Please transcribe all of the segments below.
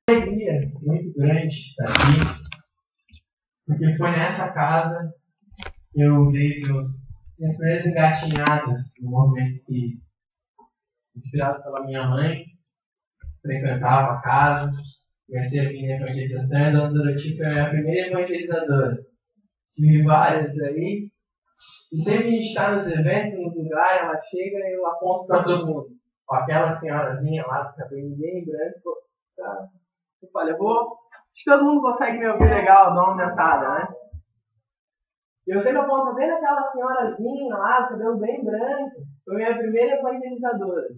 Alegria muito grande estar aqui, porque foi nessa casa que eu dei minhas primeiras engatinhadas no movimento espírita. Inspirado pela minha mãe, frequentava a casa, comecei a vir na evangelização, e a Dona Doroti foi a minha primeira evangelizadora. Tive várias aí, e sempre a gente está nos eventos, no lugar, ela chega e eu aponto para todo mundo. Ó, aquela senhorazinha lá, do cabelinho bem branco, tá? Eu falei, acho que todo mundo consegue me ouvir legal, dá uma aumentada, né? E eu sempre aponto bem naquela senhorazinha lá, cabelo bem branco, foi minha primeira evangelizadora.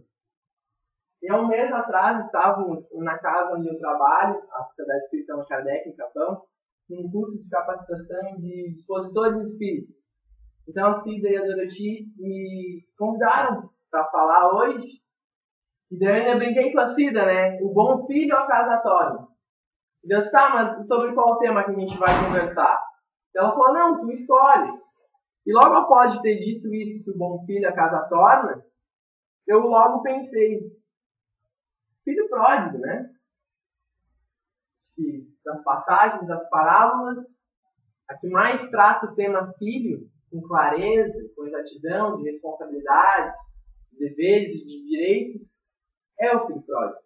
E há um mês atrás estávamos na casa onde eu trabalho, a Sociedade Espírita Allan Kardec, em Capão, num curso de capacitação de expositores espíritas. Então a Cida e a Doroti me convidaram para falar hoje. E daí eu ainda brinquei com a Cida, né? O bom filho ao casatório. E Deus, tá, mas sobre qual tema que a gente vai conversar? Ela falou, não, tu escolhes. E logo após ter dito isso, que o bom filho a casa torna, eu logo pensei, filho pródigo, né? E das passagens, das parábolas, a que mais trata o tema filho, com clareza, com exatidão, de responsabilidades, de deveres e de direitos, é o filho pródigo.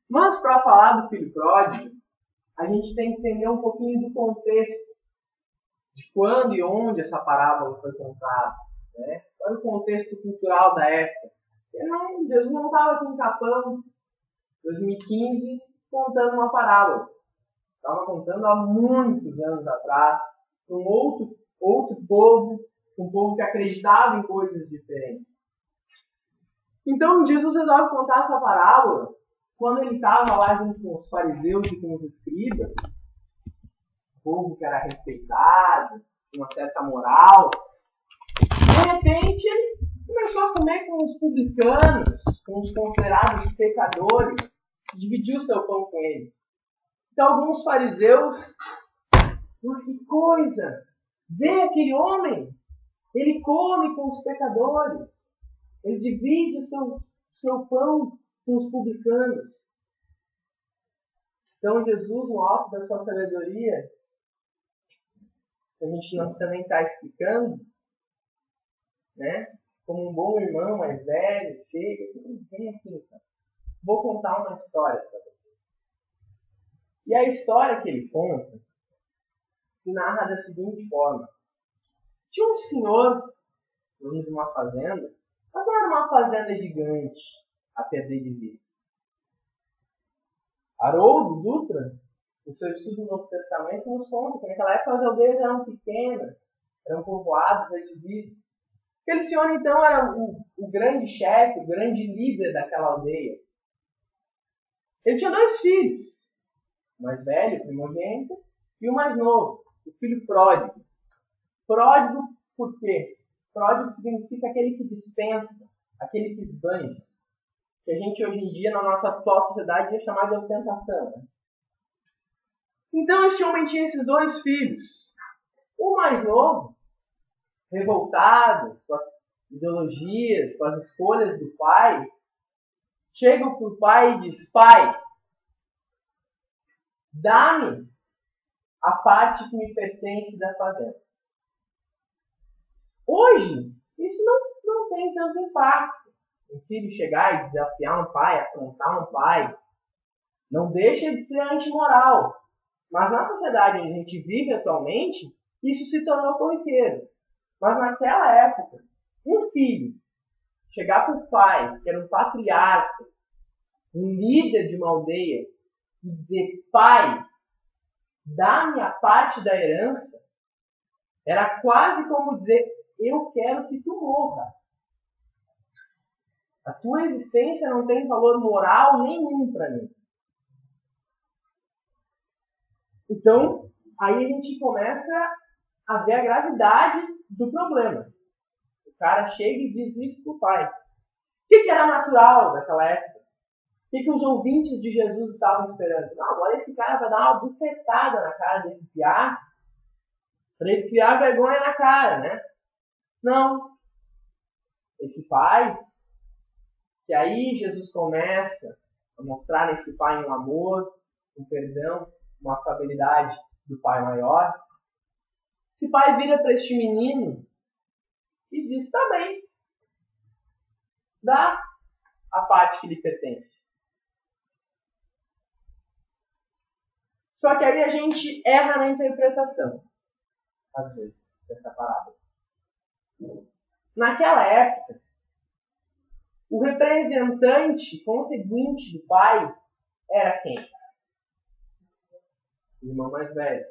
Mas para falar do filho pródigo, a gente tem que entender um pouquinho do contexto, de quando e onde essa parábola foi contada, né? Qual era o contexto cultural da época? Jesus não estava aqui em Capão, em 2015, contando uma parábola. Estava contando há muitos anos atrás, para um outro povo, um povo que acreditava em coisas diferentes. Então Jesus resolve contar essa parábola quando ele estava lá junto com os fariseus e com os escribas, povo que era respeitado, uma certa moral. De repente, ele começou a comer com os publicanos, com os considerados pecadores, e dividiu o seu pão com ele. Então, alguns fariseus, mas que coisa! Vê aquele homem, ele come com os pecadores, ele divide o seu pão com os publicanos. Então, Jesus, no alto da sua sabedoria, a gente não precisa nem estar explicando, né? Como um bom irmão mais velho, chega, vem aqui então. Vou contar uma história para você. E a história que ele conta se narra da seguinte forma. Tinha um senhor, dono de uma fazenda, mas não era uma fazenda gigante a perder de vista. Haroldo Dutra, no seu estudo do Novo Testamento, nos conta que naquela época as aldeias eram pequenas, eram povoados, reduzidos. Aquele senhor, então, era o grande chefe, o grande líder daquela aldeia. Ele tinha 2 filhos, o mais velho, o primogênito, e o mais novo, o filho pródigo. Pródigo por quê? Pródigo significa aquele que dispensa, aquele que esbanja. Que a gente hoje em dia, na nossa atual sociedade, ia chamar de ostentação. Né? Então, este homem tinha esses 2 filhos. O mais novo, revoltado com as ideologias, com as escolhas do pai, chega para o pai e diz, pai, dá-me a parte que me pertence da fazenda. Hoje, isso não tem tanto impacto. O filho chegar e desafiar um pai, afrontar um pai, não deixa de ser antimoral. Mas na sociedade onde a gente vive atualmente, isso se tornou corriqueiro. Mas naquela época, um filho chegar para o pai, que era um patriarca, um líder de uma aldeia, e dizer, pai, dá-me a parte da herança, era quase como dizer, eu quero que tu morra. A tua existência não tem valor moral nenhum para mim. Então, aí a gente começa a ver a gravidade do problema. O cara chega e diz isso pro pai. O que era natural naquela época? O que os ouvintes de Jesus estavam esperando? Não, agora esse cara vai dar uma bufetada na cara desse piá, para ele criar vergonha na cara, né? Não. Esse pai, que aí Jesus começa a a mostrar nesse pai um amor, um perdão, uma afabilidade do pai maior. Esse pai vira para este menino e diz: tá bem, dá a parte que lhe pertence. Só que aí a gente erra na interpretação, às vezes, dessa parábola. Naquela época, o representante conseguinte do pai era quem? O irmão mais velho.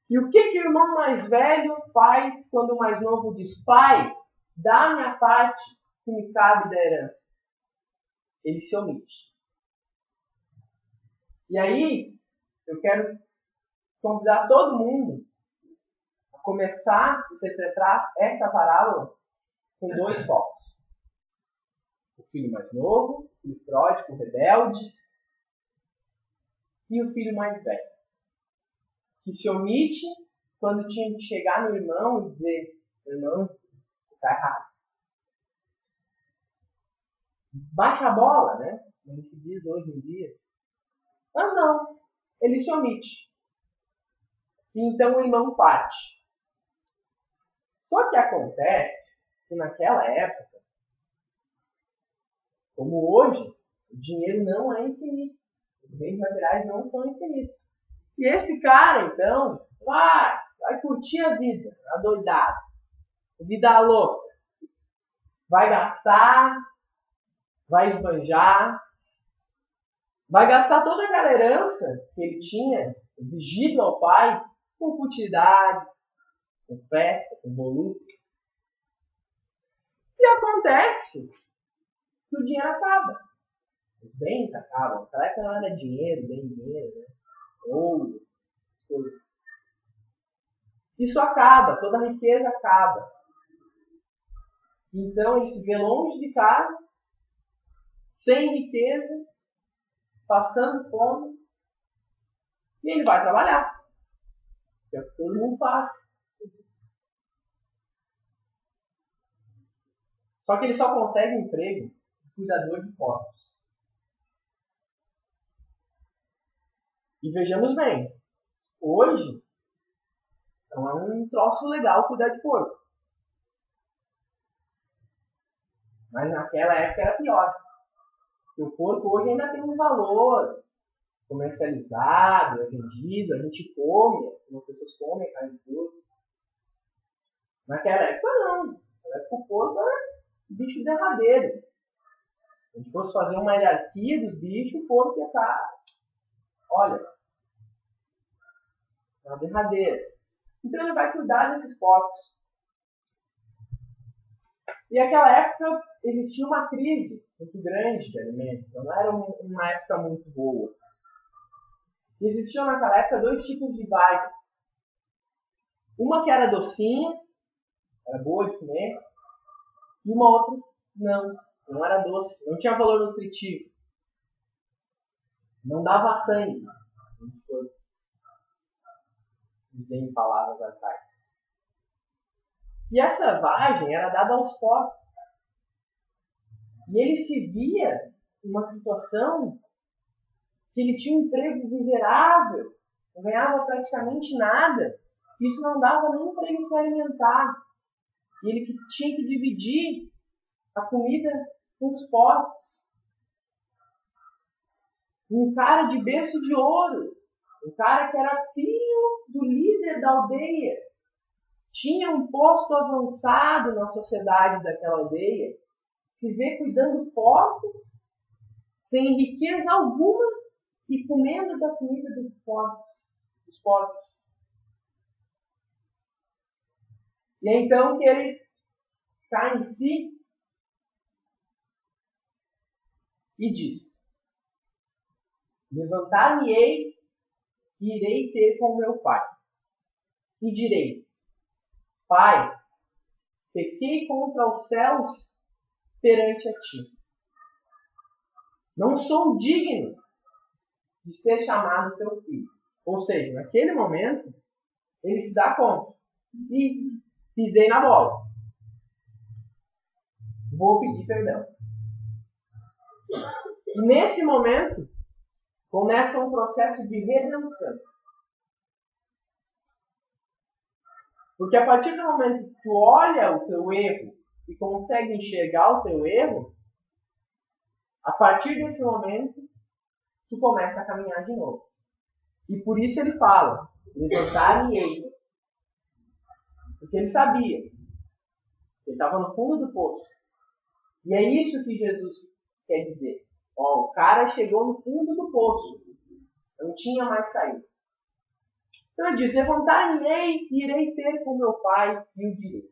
E o que o irmão mais velho faz quando o mais novo diz: pai, dá a minha parte que me cabe da herança? Ele se omite. E aí, eu quero convidar todo mundo a começar a interpretar essa parábola com dois focos. O filho mais novo, o filho pródigo, o rebelde, e o filho mais velho, que se omite quando tinha que chegar no irmão e dizer: irmão, está errado. Baixa a bola, né? Como a gente diz hoje em dia. Mas não, ele se omite. E então o irmão parte. Só que acontece que naquela época, como hoje, o dinheiro não é infinito. Os bens materiais não são infinitos. E esse cara, então, vai curtir a vida, adoidado, vida louca. Vai gastar, vai esbanjar, vai gastar toda aquela herança que ele tinha exigido ao pai com futilidades, com festa, com volúpias. E acontece que o dinheiro acaba. Os bens acabam. Naquela época não era dinheiro, bem dinheiro, né? Ouro, coisas. Isso acaba, toda a riqueza acaba. Então ele se vê longe de casa, sem riqueza, passando fome, e ele vai trabalhar. Que é o que todo mundo faz. Só que ele só consegue emprego de cuidador de porcos. E vejamos bem, hoje não é um troço legal cuidar de porco. Mas naquela época era pior. Porque o porco hoje ainda tem um valor comercializado, é vendido, a gente come, as pessoas comem carne de porco. Naquela época não. Naquela época o porco era bicho derradeiro. Se a gente fosse fazer uma hierarquia dos bichos, o porco ia estar, olha, na derradeira. Então ele vai cuidar desses porcos. E naquela época existia uma crise muito grande de alimentos. Não era uma época muito boa. E existiam naquela época dois tipos de vagens. Uma que era docinha, era boa de comer, e uma outra não era doce, não tinha valor nutritivo. Não dava sangue, por dizer em palavras arcaicas. E essa vagem era dada aos porcos. E ele se via numa situação que ele tinha um emprego miserável, não ganhava praticamente nada. Isso não dava nem para ele se alimentar. E ele tinha que dividir a comida com os porcos. Um cara de berço de ouro, um cara que era filho do líder da aldeia, tinha um posto avançado na sociedade daquela aldeia, se vê cuidando porcos, sem riqueza alguma e comendo da comida dos porcos. E é então que ele cai em si e diz: levantar-me-ei e irei ter com meu pai. E direi: Pai, pequei contra os céus perante a ti. Não sou digno de ser chamado teu filho. Ou seja, naquele momento, ele se dá conta. E pisei na bola. Vou pedir perdão. E nesse momento, começa um processo de redenção. Porque a partir do momento que tu olha o teu erro e consegue enxergar o teu erro, a partir desse momento, tu começa a caminhar de novo. E por isso ele fala, levantar-me-ei. Porque ele sabia. Ele estava no fundo do poço. E é isso que Jesus quer dizer. Ó, o cara chegou no fundo do poço. Não tinha mais saída. Então ele diz, levantar-me-ei e irei ter com meu pai e o direi.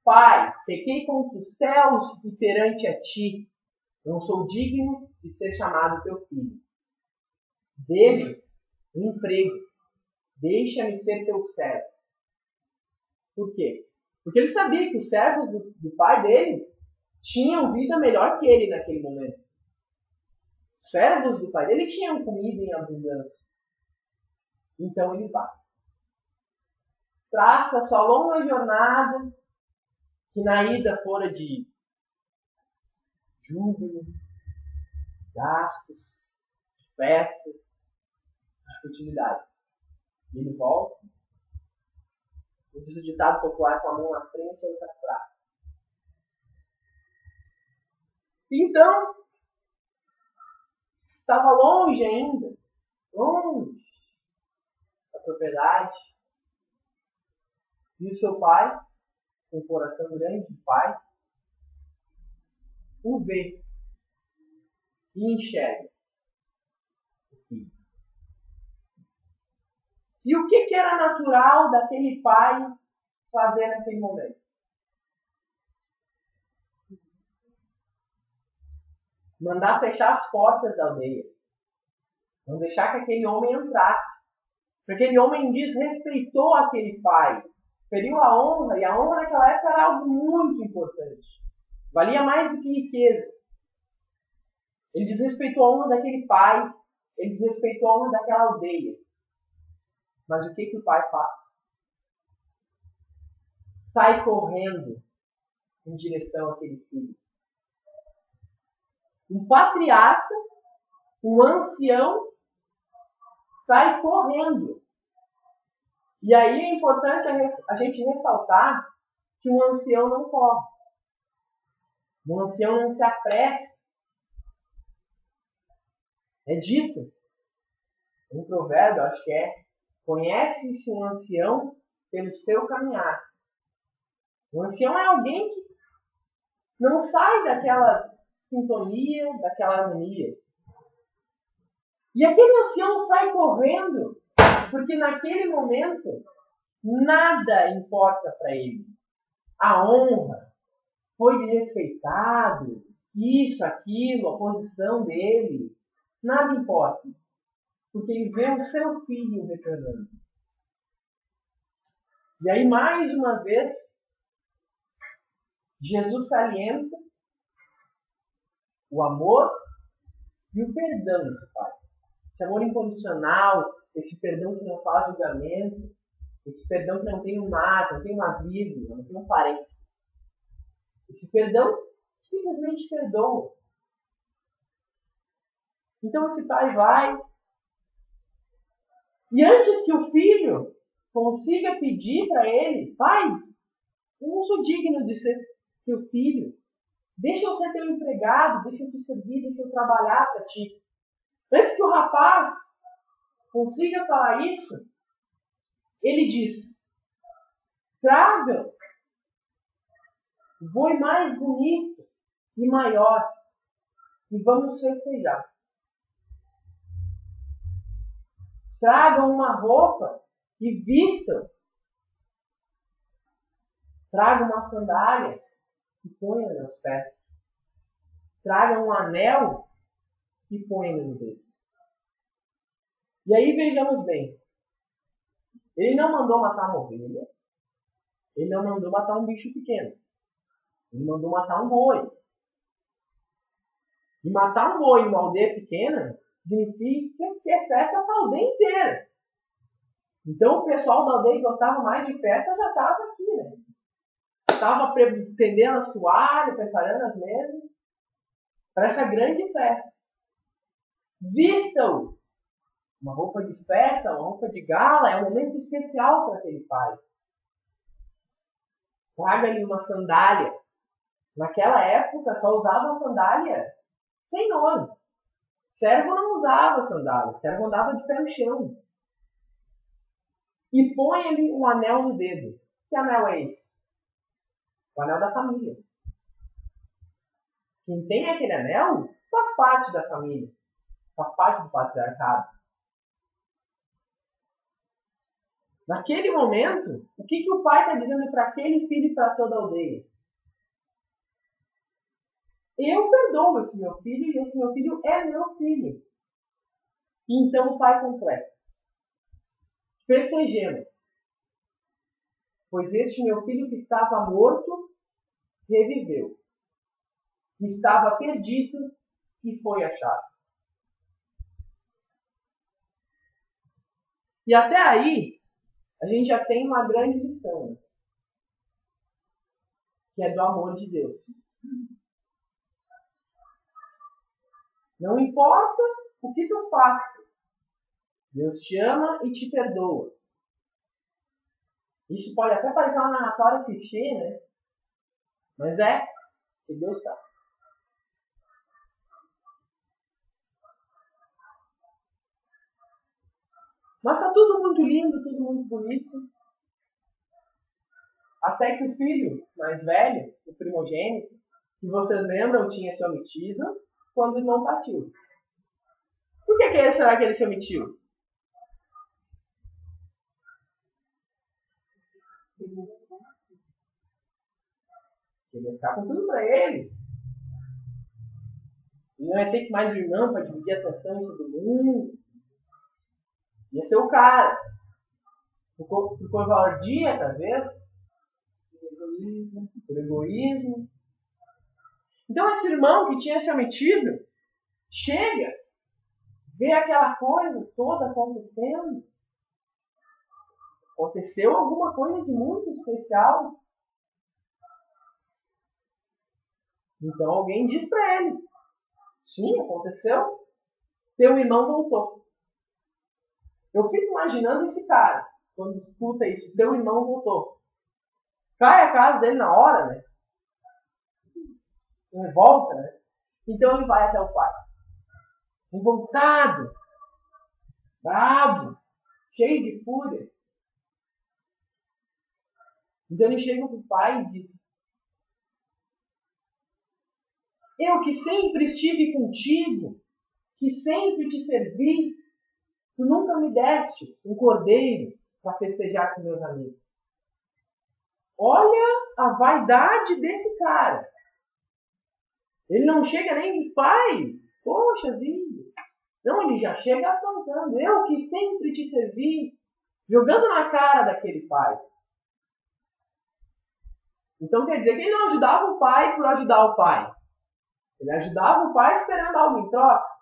Pai, pequei contra os céus e perante a ti. Não sou digno de ser chamado teu filho. Dê-me um emprego. Deixa-me ser teu servo. Por quê? Porque ele sabia que os servos do pai dele tinham vida melhor que ele naquele momento. Os servos do pai dele tinham comida em abundância. Então ele vai. Traça sua longa jornada, que na ida fora de júbilo, gastos, festas, futilidades. Ele volta. Diz o ditado popular, com a mão na frente e a outra atrás. Então, estava longe ainda, longe da propriedade. E o seu pai, com um coração grande de pai, o vê e enxerga o filho. E o que era natural daquele pai fazer naquele momento? Mandar fechar as portas da aldeia. Não deixar que aquele homem entrasse. Porque aquele homem desrespeitou aquele pai. Feriu a honra, e a honra naquela época era algo muito importante. Valia mais do que riqueza. Ele desrespeitou a honra daquele pai. Ele desrespeitou a honra daquela aldeia. Mas o que o pai faz? Sai correndo em direção àquele filho. Um patriarca, um ancião, sai correndo. E aí é importante a gente ressaltar que um ancião não corre. Um ancião não se apressa. É dito, um provérbio, acho que é, conhece-se um ancião pelo seu caminhar. Um ancião é alguém que não sai daquela sintonia, daquela harmonia. E aquele ancião sai correndo, porque naquele momento nada importa para ele. A honra foi desrespeitado, isso, aquilo, a posição dele, nada importa. Porque ele vê o seu filho retornando. E aí, mais uma vez, Jesus salienta o amor e o perdão do Pai. Esse amor incondicional, esse perdão que não faz julgamento, esse perdão que não tem um mas, não tem uma vírgula, não tem um parênteses. Esse perdão simplesmente perdoa. Então esse pai vai, e antes que o filho consiga pedir para ele, pai, eu não sou digno de ser teu filho, deixa eu ser teu empregado, deixa eu te servir, deixa eu trabalhar para ti. Antes que o rapaz consiga falar isso, ele diz, traga o boi mais bonito e maior e vamos festejar. Tragam uma roupa e vistam. Tragam uma sandália e ponham nos pés. Tragam um anel e ponham no dedo. E aí vejamos bem. Ele não mandou matar uma ovelha. Ele não mandou matar um bicho pequeno. Ele mandou matar um boi. E matar um boi em uma aldeia pequena significa que é festa para a aldeia inteira. Então o pessoal da aldeia que gostava mais de festa já estava aqui, né? Estava estendendo as toalhas, preparando as mesas. para essa grande festa. Vista-o. Uma roupa de festa, uma roupa de gala, é um momento especial para aquele pai. Traga-lhe uma sandália. Naquela época só usava sandália senhor. Servo não usava sandália, servo andava de pé no chão. E põe-lhe um anel no dedo. Que anel é esse? O anel da família. Quem tem aquele anel faz parte da família, faz parte do patriarcado. Naquele momento, o que o pai está dizendo para aquele filho e para toda a aldeia? Eu perdoo esse meu filho e esse meu filho é meu filho. E então o pai completa. Festejemos, pois este meu filho que estava morto, reviveu. Estava perdido e foi achado. E até aí, a gente já tem uma grande lição, que é do amor de Deus. Não importa o que tu faças, Deus te ama e te perdoa. Isso pode até parecer uma narratória clichê, né? Mas é que Deus está. Mas está tudo muito lindo, tudo muito bonito. Até que o filho mais velho, o primogênito, que vocês lembram tinha se omitido quando o irmão partiu. Por que será que ele se omitiu? Ele ia ficar com tudo para ele. Ele não ia ter que mais o irmão para dividir a atenção de todo mundo. Ia ser o cara. Por covardia, talvez. Por egoísmo. Então esse irmão que tinha se omitido, chega, vê aquela coisa toda acontecendo. Aconteceu alguma coisa de muito especial. Então alguém diz para ele: sim, aconteceu. Teu irmão voltou. Eu fico imaginando esse cara, quando escuta isso, teu irmão voltou. Cai a casa dele na hora, né? Ele volta, né? Então ele vai até o pai. Revoltado, bravo, cheio de fúria. Então ele chega para o pai e diz: eu que sempre estive contigo, que sempre te servi, tu nunca me destes um cordeiro para festejar com meus amigos. Olha a vaidade desse cara. Ele não chega nem e diz: pai, poxa vida. Não, ele já chega apontando: eu que sempre te servi, jogando na cara daquele pai. Então quer dizer que ele não ajudava o pai por ajudar o pai. Ele ajudava o pai esperando algo em troca.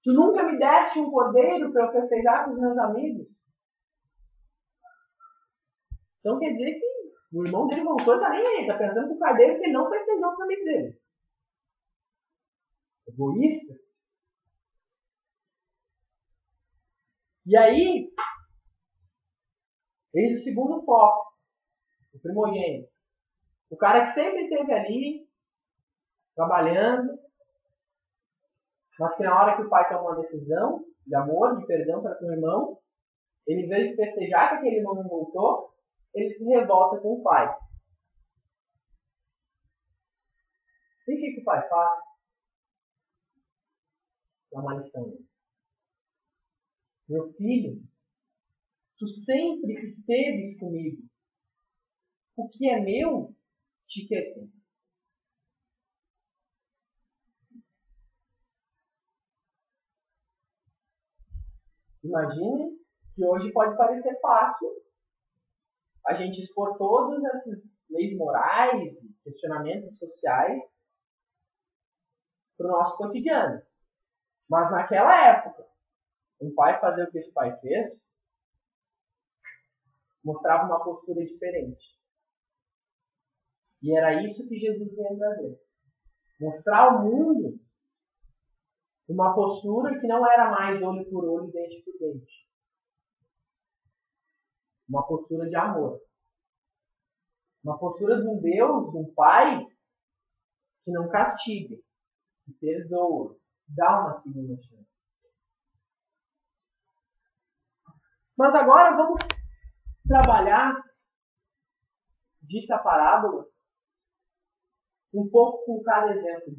Tu nunca me deste um cordeiro para eu festejar com os meus amigos. Então quer dizer que o irmão dele voltou e tá nem aí. Tá pensando com o cordeiro que ele não festejou com os amigos dele. Egoísta. E aí, esse é o segundo foco. O primogênito. O cara que sempre esteve ali, trabalhando, mas que na hora que o pai toma uma decisão de amor, de perdão para o irmão, ele, em vez de festejar que aquele irmão não voltou, ele se revolta com o pai. E o que o pai faz? Dá uma lição. Meu filho, tu sempre esteves comigo. O que é meu te pertence. Imagine que hoje pode parecer fácil a gente expor todas essas leis morais e questionamentos sociais para o nosso cotidiano. Mas naquela época, um pai fazer o que esse pai fez mostrava uma postura diferente. E era isso que Jesus ia trazer. Mostrar ao mundo uma postura que não era mais olho por olho, dente por dente. Uma postura de amor. Uma postura de um Deus, de um Pai, que não castiga, que perdoa, dá uma segunda chance. Mas agora vamos trabalhar, dita a parábola, um pouco com cada exemplo.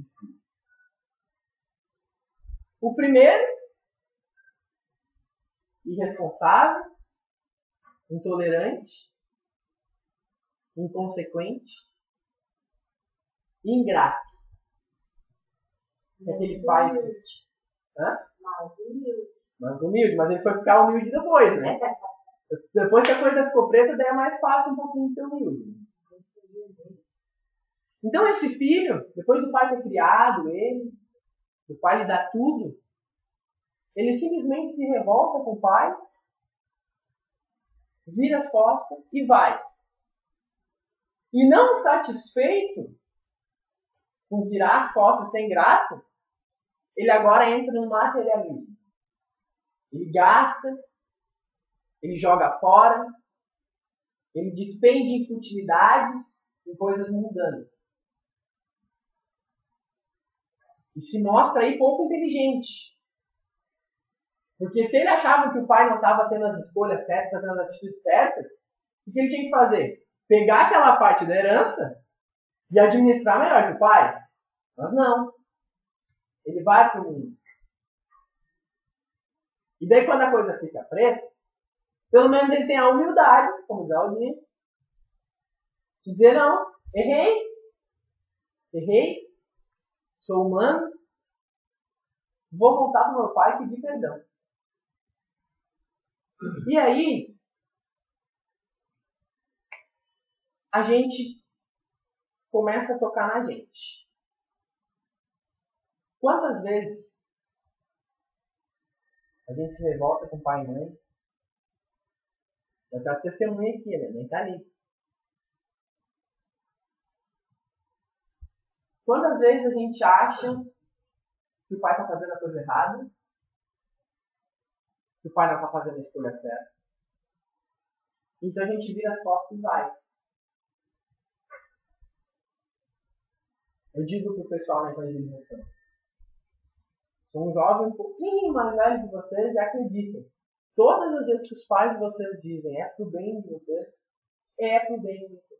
O primeiro, irresponsável, intolerante, inconsequente, ingrato. Aquele pai. Mas humilde, mas ele foi ficar humilde depois, né? Depois que a coisa ficou preta, daí é mais fácil um pouquinho ser humilde. Então esse filho, depois do pai ter criado ele, do pai lhe dar tudo, ele simplesmente se revolta com o pai, vira as costas e vai. E não satisfeito com virar as costas e ser ingrato, ele agora entra no materialismo. Ele gasta, ele joga fora, ele despende em futilidades, em coisas mundanas. E se mostra aí pouco inteligente. Porque se ele achava que o pai não estava tendo as escolhas certas, tendo as atitudes certas, o que ele tinha que fazer? Pegar aquela parte da herança e administrar melhor que o pai. Mas não. Ele vai para o mundo. E daí quando a coisa fica preta, pelo menos ele tem a humildade, como Galdinho, de dizer, não, errei, sou humano, vou voltar para o meu pai e pedir perdão. E aí, a gente começa a tocar na gente. Quantas vezes a gente se revolta com pai e mãe? Eu estou testemunha aqui, né? Nem tá ali. Quantas vezes a gente acha que o pai está fazendo a coisa errada? Que o pai não está fazendo a escolha certa? Então a gente vira as costas e vai. Eu digo pro pessoal na evangelização. Sou um jovem um pouquinho mais velho que vocês e acreditem. Todas as vezes que os pais de vocês dizem é pro bem de vocês, é pro bem de vocês.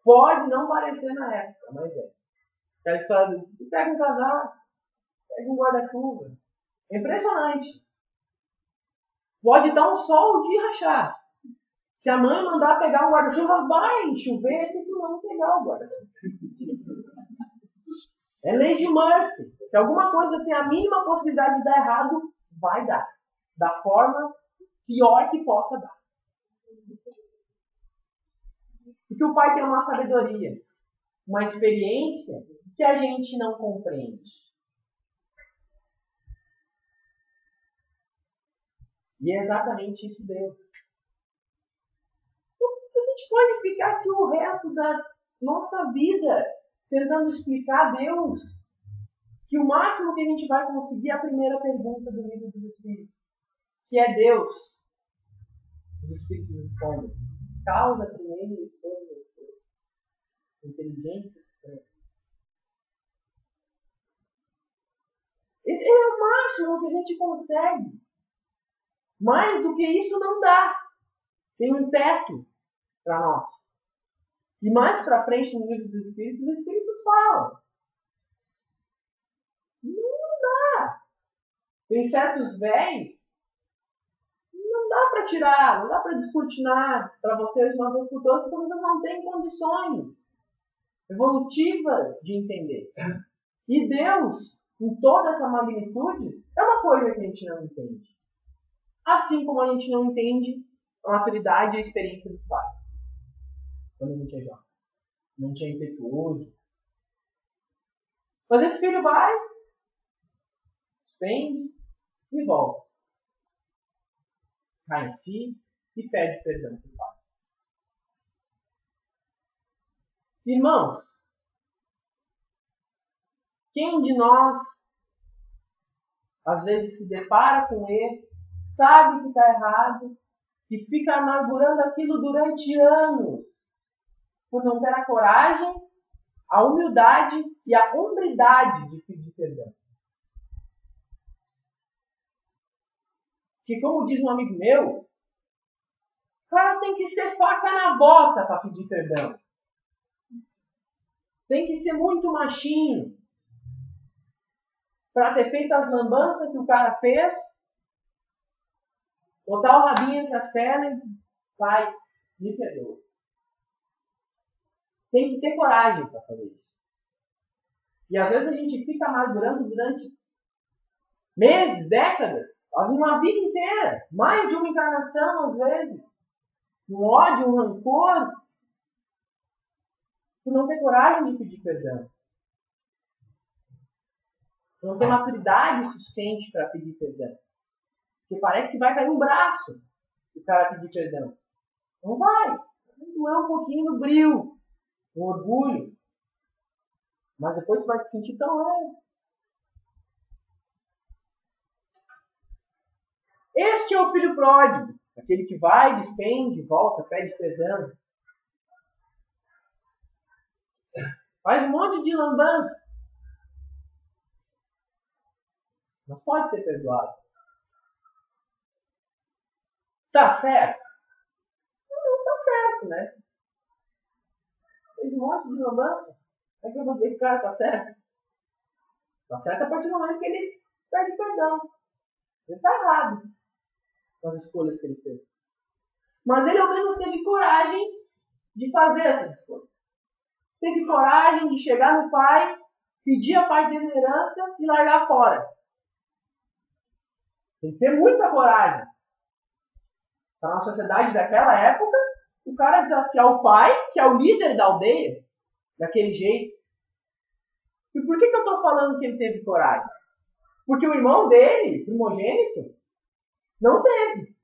Pode não parecer na época, mas é. Aquela história do pega um casaco, pega um guarda-chuva. É impressionante. Pode dar um sol de rachar. Se a mãe mandar pegar um guarda-chuva, vai chover se tu não pegar o guarda-chuva. É lei de Murphy. Se alguma coisa tem a mínima possibilidade de dar errado, vai dar. Da forma pior que possa dar. Porque o pai tem uma sabedoria, uma experiência que a gente não compreende. E é exatamente isso Deus. Então, a gente pode ficar aqui o resto da nossa vida tentando explicar a Deus que o máximo que a gente vai conseguir é a primeira pergunta do livro dos Espíritos, que é Deus. Os Espíritos respondem: causa primeiro e todas as coisas. Inteligência suprema. Esse é o máximo que a gente consegue. Mais do que isso não dá. Tem um teto para nós. E mais para frente no livro dos Espíritos, os Espíritos falam. Não dá. Tem certos véis. Não dá para tirar, não dá para descortinar para vocês uma vez por todas, porque vocês não têm condições evolutivas de entender. E Deus, em toda essa magnitude, é uma coisa que a gente não entende. Assim como a gente não entende a maturidade e a experiência dos pais. Quando a gente é jovem. Não tinha impetuoso. Mas esse filho vai, despende e volta. Cai em si e pede perdão para o pai. Irmãos, Quem de nós, às vezes, se depara com erro, sabe que está errado e fica amargurando aquilo durante anos, por não ter a coragem, a humildade e a hombridade de pedir perdão? Que, como diz um amigo meu, o cara tem que ser faca na bota para pedir perdão. Tem que ser muito machinho para ter feito as lambanças que o cara fez, botar o rabinho entre as pernas e vai, me perdoa. Tem que ter coragem para fazer isso. E às vezes a gente fica amargurando durante meses, décadas, às vezes uma vida inteira, mais de uma encarnação às vezes, um ódio, um rancor, por não ter coragem de pedir perdão. Por não ter maturidade suficiente para pedir perdão. Porque parece que vai cair um braço o cara pedir perdão. Não vai. Vai doer um pouquinho no brio, no orgulho. Mas depois você vai te sentir tão leve. Este é o filho pródigo. Aquele que vai, despende, volta, pede perdão. Faz um monte de lambança. Mas pode ser perdoado. Tá certo? Não tá certo, né? Fez um monte de lambança. Como é que eu vou dizer que o cara tá certo? Tá certo a partir do momento que ele pede perdão. Ele tá errado com as escolhas que ele fez. Mas ele ao menos teve coragem de fazer essas escolhas. Teve coragem de chegar no pai, pedir a parte dele de herança e largar fora. Tem que ter muita coragem. Para na sociedade daquela época, o cara desafiar o pai, que é o líder da aldeia, daquele jeito. E por que eu estou falando que ele teve coragem? Porque o irmão dele, primogênito, não teve.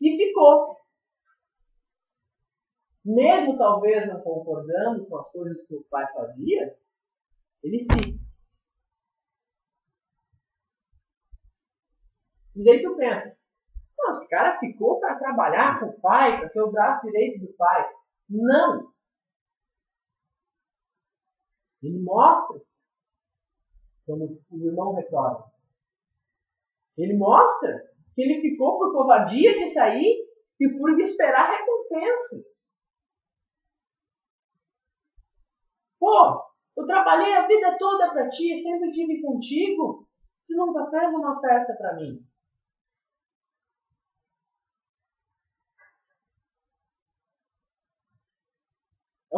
E ficou. Mesmo talvez não concordando com as coisas que o pai fazia, ele fica. E daí tu pensa, não, esse cara ficou para trabalhar com o pai, para ser o braço direito do pai. Não. Ele mostra-se quando o irmão retorna. Ele mostra que ele ficou por covardia de sair e por esperar recompensas. Pô, eu trabalhei a vida toda para ti, sempre estive contigo, tu nunca fez uma festa para mim.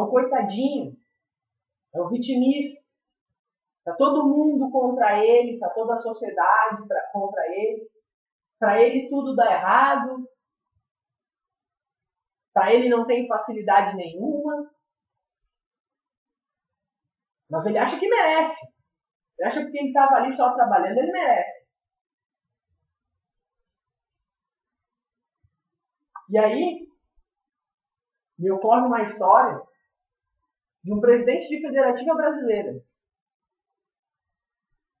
É o coitadinho, é o vitimista. Está todo mundo contra ele, está toda a sociedade contra ele. Para ele tudo dá errado. Para ele não tem facilidade nenhuma. Mas ele acha que merece. Ele acha que porque ele estava ali só trabalhando, ele merece. E aí, me ocorre uma história de um presidente de federativa brasileira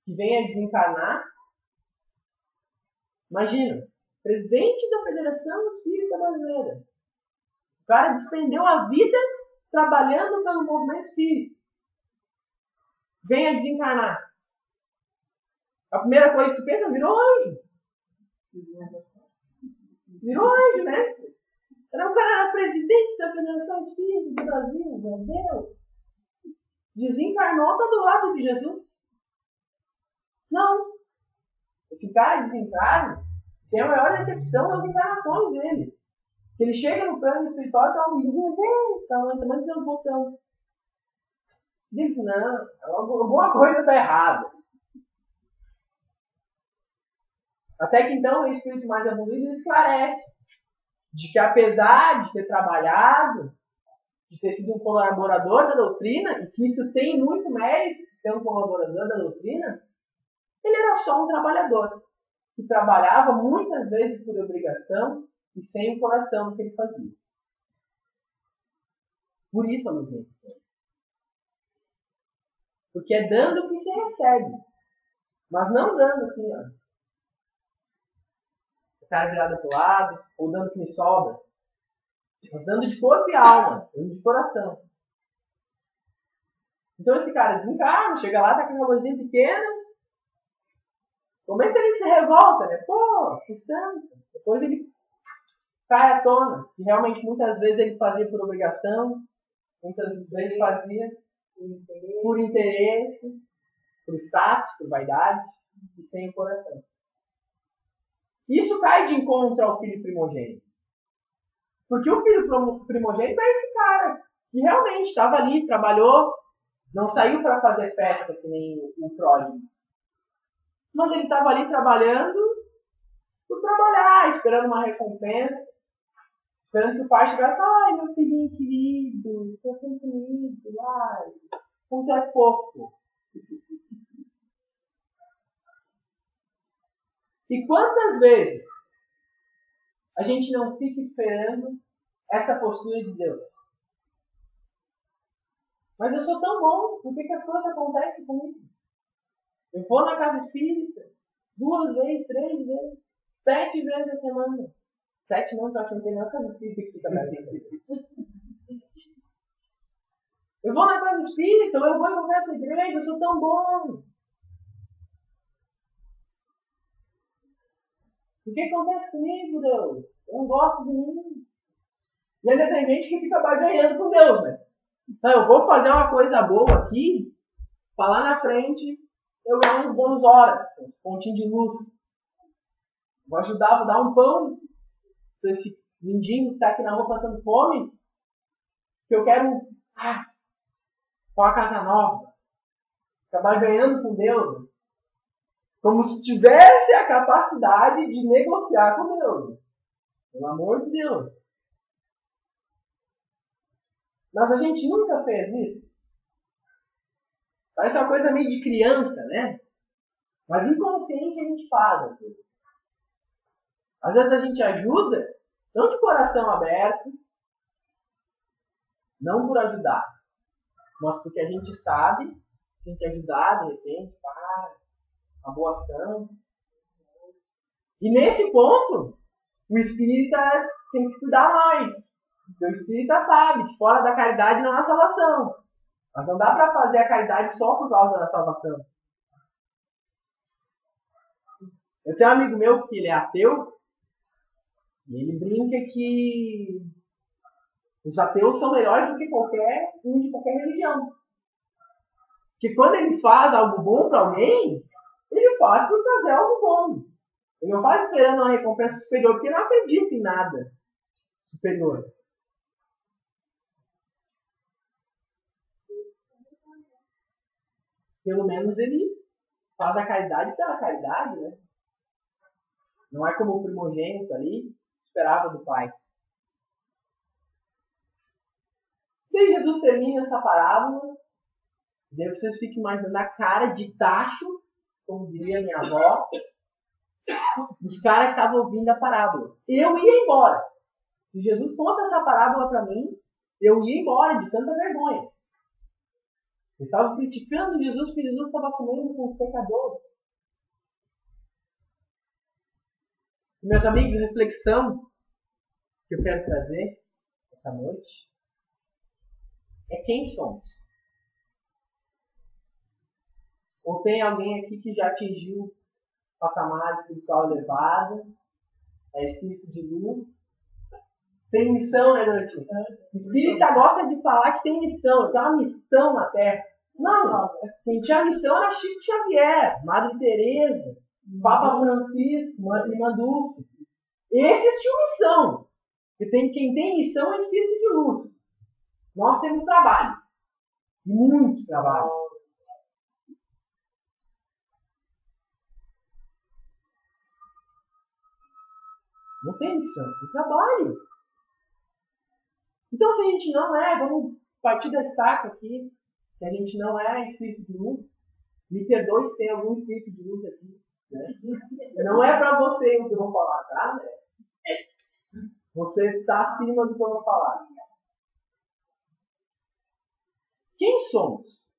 que vem a desencarnar. Imagina, presidente da Federação Espírita Brasileira. O cara despendeu a vida trabalhando pelo movimento espírita. Vem a desencarnar. A primeira coisa que tu pensa, virou anjo. Virou anjo, né? O cara era presidente da Federação Espírita do Brasil, meu Deus. Desencarnou, tá do lado de Jesus. Não. Esse cara desencarna, tem a maior decepção nas encarnações dele. Ele chega no plano espiritual e tá um vizinho desse tamanho, tamanho de um botão. Diz, não, alguma coisa está errada. Até que então o espírito mais evoluído esclarece de que apesar de ter trabalhado, de ter sido um colaborador da doutrina, e que isso tem muito mérito, ser um colaborador da doutrina, ele era só um trabalhador, que trabalhava muitas vezes por obrigação e sem o coração no que ele fazia. Por isso a luz. Porque é dando que se recebe. Mas não dando assim, ó. O cara virado pro lado, ou dando que me sobra. Mas dando de corpo e alma, dando de coração. Então esse cara desencarna, chega lá, tá com uma luzinha pequena. Começa ele se revolta, né? Pô, que santo. Depois ele cai à tona. E realmente muitas vezes ele fazia por obrigação, muitas vezes fazia por interesse, por status, por vaidade, e sem o coração. Isso cai de encontro ao filho primogênito. Porque o filho primogênito é esse cara que realmente estava ali, trabalhou, não saiu para fazer festa que nem o pródigo. Mas ele estava ali trabalhando por trabalhar, esperando uma recompensa, esperando que o pai chegasse, ai, meu filhinho querido, estou sempre comigo, ai, como tu é fofo. E quantas vezes a gente não fica esperando essa postura de Deus? Mas eu sou tão bom, por que as coisas acontecem comigo? Eu vou na casa espírita 2 vezes, 3 vezes, 7 vezes a semana. 7 não, eu acho que não tem nenhuma casa espírita que fica aberta. Eu vou na casa espírita, eu vou em qualquer outra igreja, eu sou tão bom. O que acontece comigo, Deus? Eu não gosto de mim. E ainda tem gente que fica barganhando com Deus, né? Então, eu vou fazer uma coisa boa aqui, pra lá na frente eu ganhar uns bônus horas, um pontinho de luz. Vou ajudar, vou dar um pão pra esse mendigo que tá aqui na rua passando fome, que eu quero uma casa nova. Acabar ganhando com Deus. Como se tivesse a capacidade de negociar com Deus. Pelo amor de Deus. Mas a gente nunca fez isso. Parece uma coisa meio de criança, né? Mas inconsciente a gente faz. Às vezes a gente ajuda, não de coração aberto, não por ajudar, mas porque a gente sabe, se a gente ajudar, de repente, uma boa ação. E nesse ponto, o espírita tem que se cuidar mais. Porque o espírita sabe que fora da caridade não há salvação. Mas não dá para fazer a caridade só por causa da salvação. Eu tenho um amigo meu que ele é ateu, e ele brinca que os ateus são melhores do que qualquer um de qualquer religião. Porque quando ele faz algo bom para alguém, ele faz por fazer algo bom. Ele não faz esperando uma recompensa superior, porque ele não acredita em nada superior. Pelo menos ele faz a caridade pela caridade, né? Não é como o primogênito ali, esperava do pai. Daí Jesus termina essa parábola, daí vocês ficam imaginando a cara de tacho, como diria minha avó, dos caras que estavam ouvindo a parábola. Eu ia embora. Se Jesus conta essa parábola para mim, eu ia embora de tanta vergonha. Eles estavam criticando Jesus porque Jesus estava comendo com os pecadores. E, meus amigos, a reflexão que eu quero trazer essa noite é quem somos. Ou tem alguém aqui que já atingiu patamar espiritual elevado, é espírito de luz, tem missão, né, Dante? Espírita gosta de falar que tem missão, tem uma missão na Terra. Não. Quem tinha missão era Chico Xavier, Madre Teresa, Papa Francisco, Irmã Dulce. Esses tinham missão. Quem tem missão é espírito de luz. Nós temos trabalho. Muito trabalho. Não tem missão, tem trabalho. Então, se a gente não é, vamos partir da estaca aqui, que a gente não é espírito de luz, me perdoe se tem algum espírito de luz aqui. Né? Não é para você o que eu vou falar, tá? Você está acima do que eu vou falar. Quem somos?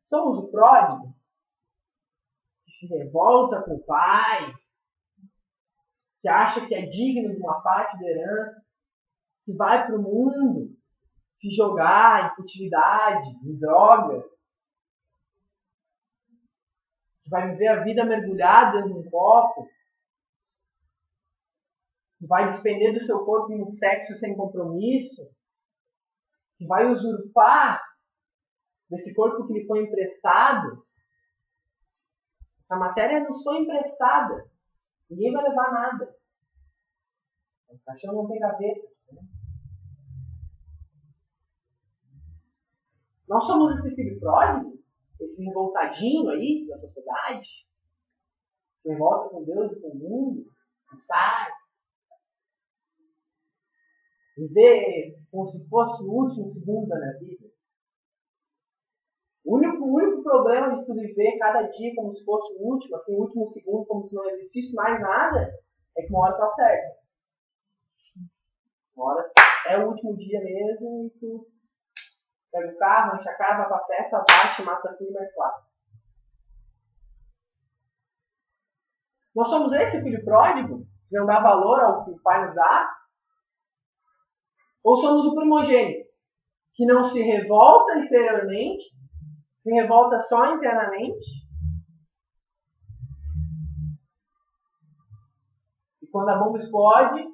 Somos o pródigo que se revolta com o pai, que acha que é digno de uma parte da herança, que vai para o mundo se jogar em futilidade, em droga, que vai viver a vida mergulhada dentro de um copo, que vai despender do seu corpo em um sexo sem compromisso, que vai usurpar desse corpo que lhe foi emprestado. Essa matéria nos foi emprestada. Ninguém vai levar nada. O caixão não tem gaveta. Né? Nós somos esse filho pródigo, esse revoltadinho aí da sociedade, se revolta com Deus e com o mundo, e sai. Viver como se fosse o último segundo da minha vida. O único problema de tu viver cada dia como se fosse o último, assim, o último segundo, como se não existisse mais nada, é que uma hora tu acerta. Uma hora é o último dia mesmo e tu pega o carro, enche a cara, vai pra festa, bate, mata tudo e mais quatro. Nós somos esse filho pródigo, que não dá valor ao que o pai nos dá? Ou somos o primogênito, que não se revolta exteriormente, se revolta só internamente? E quando a bomba explode,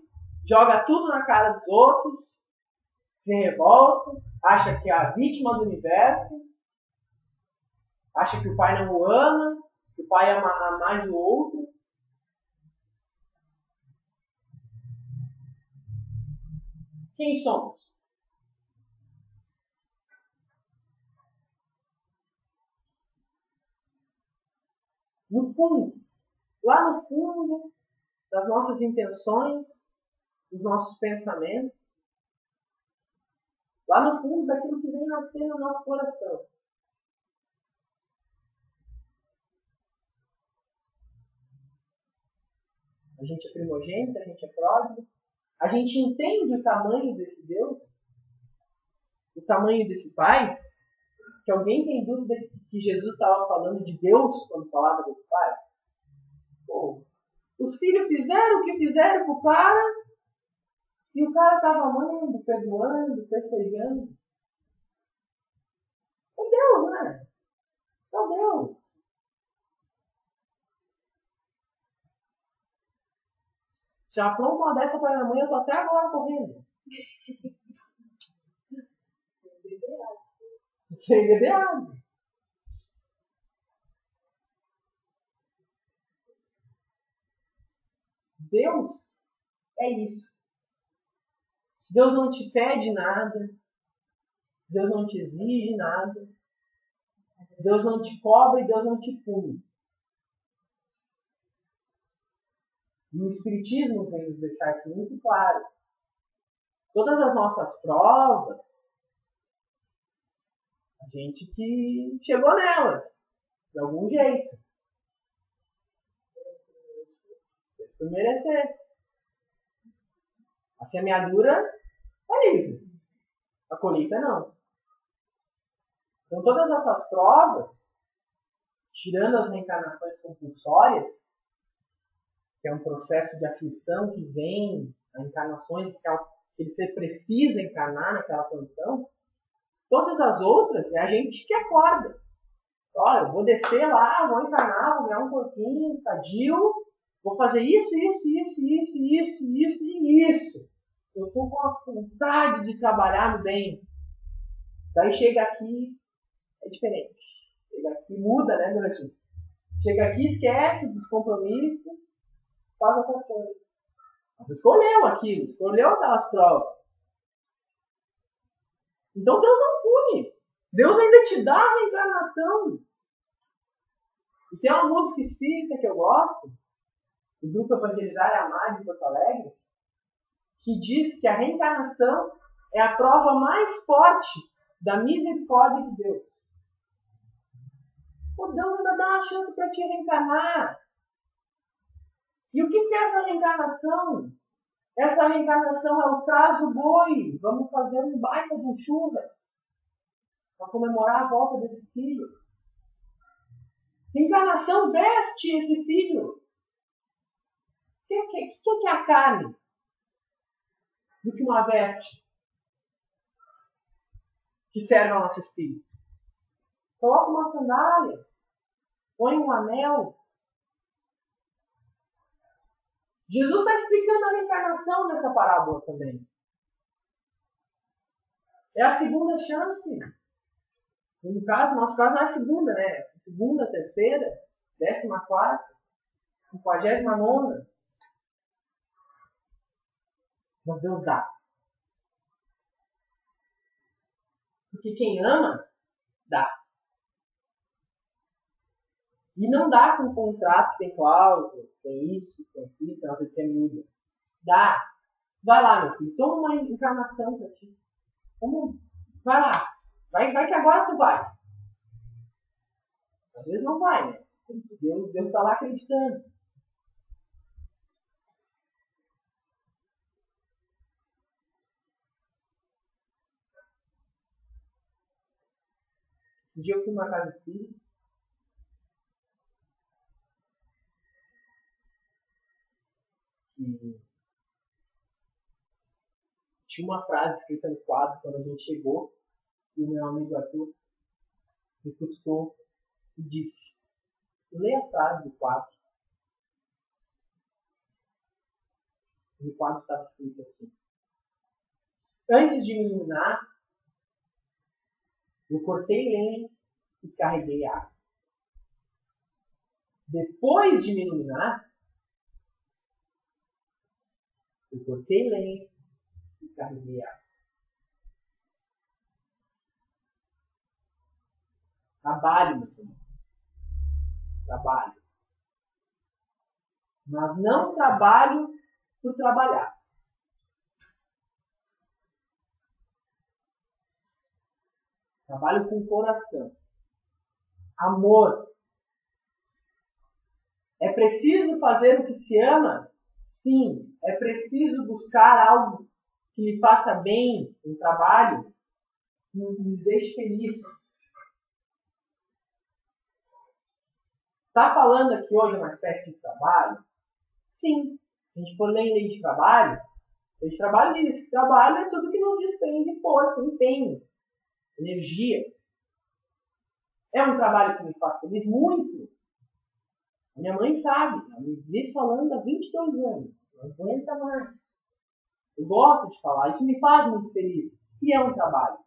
joga tudo na cara dos outros, se revolta, acha que é a vítima do universo, acha que o pai não o ama, que o pai ama mais o outro. Quem somos? No fundo, lá no fundo das nossas intenções, dos nossos pensamentos, lá no fundo daquilo que vem nascer no nosso coração. A gente é primogênito, a gente é pródigo, a gente entende o tamanho desse Deus, o tamanho desse Pai, que alguém tem dúvida que Jesus estava falando de Deus quando falava desse Pai? Pô, os filhos fizeram o que fizeram pro cara e o cara estava amando, perdoando, festejando. É Deus, né? Só Deus. Se eu apronto uma dessa para minha mãe, eu tô até agora correndo. Sem beber água. Deus é isso. Deus não te pede nada. Deus não te exige nada. Deus não te cobra e Deus não te pune. E o Espiritismo vem nos deixar isso muito claro. Todas as nossas provas, a gente que chegou nelas, de algum jeito. Por merecer. A semeadura é livre. A colheita não. Então todas essas provas, tirando as reencarnações compulsórias, que é um processo de aflição que vem, a encarnações que você precisa encarnar naquela condição, todas as outras é a gente que acorda. Olha, eu vou descer lá, vou encarnar, vou ganhar um corpinho sadio, vou fazer isso. Eu estou com a vontade de trabalhar no bem. Daí chega aqui, é diferente. Chega aqui, muda, né, durante. Chega aqui, esquece dos compromissos, faz outras coisas. Você escolheu aquilo, escolheu aquelas provas. Então Deus não pune. Deus ainda te dá a reencarnação. E tem uma música espírita que eu gosto, do grupo Evangelizar e Amar de Porto Alegre, que diz que a reencarnação é a prova mais forte da misericórdia de Deus. Pô, Deus ainda dá uma chance para te reencarnar. E o que é essa reencarnação? Essa reencarnação é o caso boi. Vamos fazer um baita de churras para comemorar a volta desse filho. Reencarnação veste esse filho. O que é a carne do que uma veste que serve ao nosso espírito? Coloca uma sandália, põe um anel. Jesus está explicando a reencarnação nessa parábola também. É a segunda chance. No nosso caso não é a segunda, né? Segunda, terceira, 14ª, 59ª. Mas Deus dá. Porque quem ama, dá. E não dá com contrato, tem cláusulas, tem isso, tem aquilo, tem uma coisa que é muda. Dá. Vai lá, meu filho. Toma uma encarnação pra ti. Vai lá. Vai que agora tu vai. Às vezes não vai, né? Deus está lá acreditando. Esse dia eu fui numa casa espírita. E tinha uma frase escrita no quadro quando a gente chegou. E o meu amigo Arthur me cutucou e disse: leia a frase do quadro. E no quadro estava escrito assim: antes de me iluminar, eu cortei lenha e carreguei água. Depois de me iluminar, eu cortei lenha e carreguei água. Trabalho, meus irmãos. Trabalho. Mas não trabalho por trabalhar. Trabalho com o coração. Amor. É preciso fazer o que se ama? Sim. É preciso buscar algo que lhe faça bem, um trabalho que nos deixe feliz. Está falando aqui hoje uma espécie de trabalho? Sim. Se a gente for ler em lei de trabalho diz que trabalho é tudo que nos despende força, empenho, energia. É um trabalho que me faz feliz muito. A minha mãe sabe, ela me vê falando há 22 anos. Não aguenta mais. Eu gosto de falar, isso me faz muito feliz. E é um trabalho.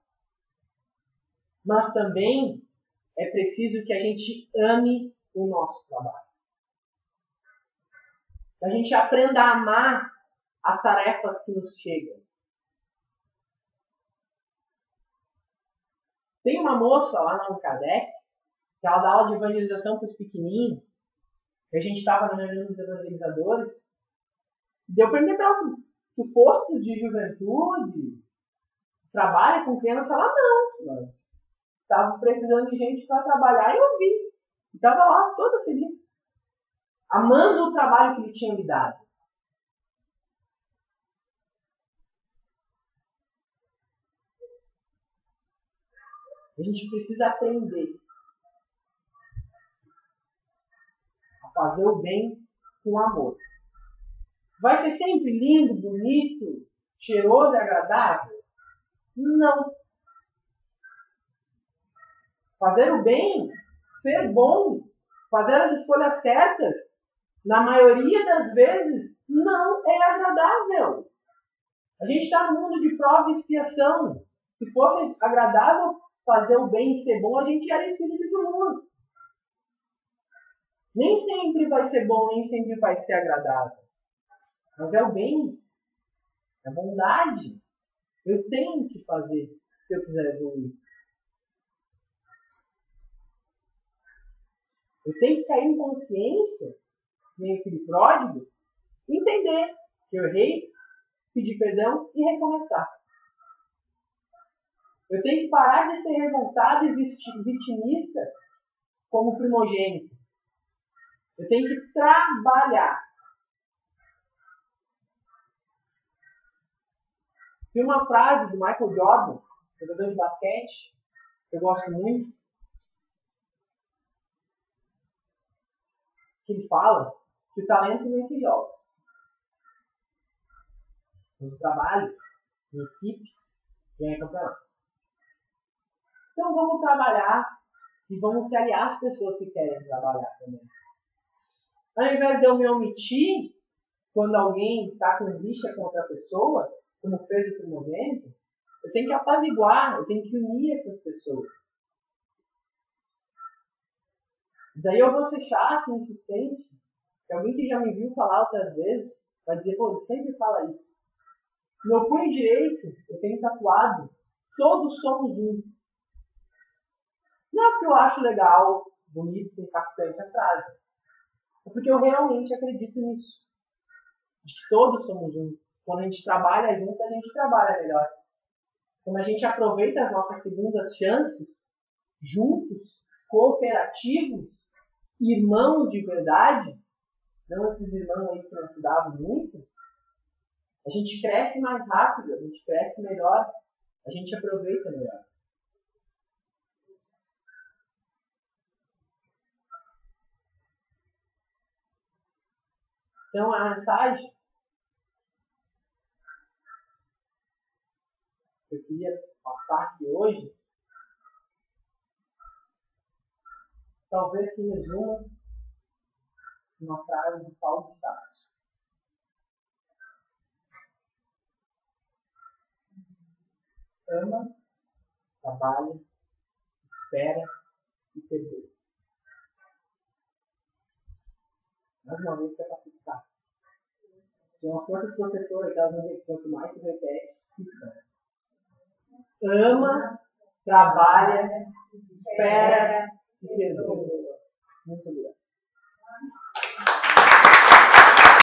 Mas também é preciso que a gente ame o nosso trabalho. Que a gente aprenda a amar as tarefas que nos chegam. Tem uma moça lá na Kardec, que ela dá aula de evangelização para os pequenininhos, que a gente estava na reunião dos evangelizadores, e eu perguntei para ela, tu fosses de juventude, trabalha com criança? Ela não, mas estava precisando de gente para trabalhar e eu vi. E estava lá toda feliz, amando o trabalho que lhe tinham me dado. A gente precisa aprender a fazer o bem com amor. Vai ser sempre lindo, bonito, cheiroso e agradável? Não. Fazer o bem, ser bom, fazer as escolhas certas, na maioria das vezes, não é agradável. A gente está no mundo de prova e expiação. Se fosse agradável fazer o bem e ser bom, a gente era espírito de luz. Nem sempre vai ser bom, nem sempre vai ser agradável. Mas é o bem, é a bondade. Eu tenho que fazer se eu quiser evoluir. Eu tenho que cair em consciência, meio filho pródigo, entender que eu errei, pedir perdão e recomeçar. Eu tenho que parar de ser revoltado e vitimista como primogênito. Eu tenho que trabalhar. Tem uma frase do Michael Jordan, jogador de basquete, que eu gosto muito. que ele fala que o talento vence jogos. Mas o trabalho, em equipe, ganha campeonatos. Então vamos trabalhar e vamos se aliar às pessoas que querem trabalhar também. Ao invés de eu me omitir quando alguém está com rixa contra a pessoa, como fez o primogênito, eu tenho que apaziguar, eu tenho que unir essas pessoas. Daí eu vou ser chato, insistente, que alguém que já me viu falar outras vezes vai dizer, pô, ele sempre fala isso. Meu punho direito, eu tenho tatuado, todos somos um. Não é porque eu acho legal, bonito, impactante a frase. É porque eu realmente acredito nisso. De que todos somos um. Quando a gente trabalha junto, a gente trabalha melhor. Quando a gente aproveita as nossas segundas chances, juntos, cooperativos, irmãos de verdade, não esses irmãos aí que não se davam muito, a gente cresce mais rápido, a gente cresce melhor, a gente aproveita melhor. Então a mensagem que eu queria passar aqui hoje talvez se resuma uma frase de Paulo de Tarso. Ama, trabalha, espera e perdoa. Mais uma vez que é para fixar. Tem umas quantas professoras que elas não veem quanto mais que repete, fixa. Ama, trabalha, espera e perdoa. Muito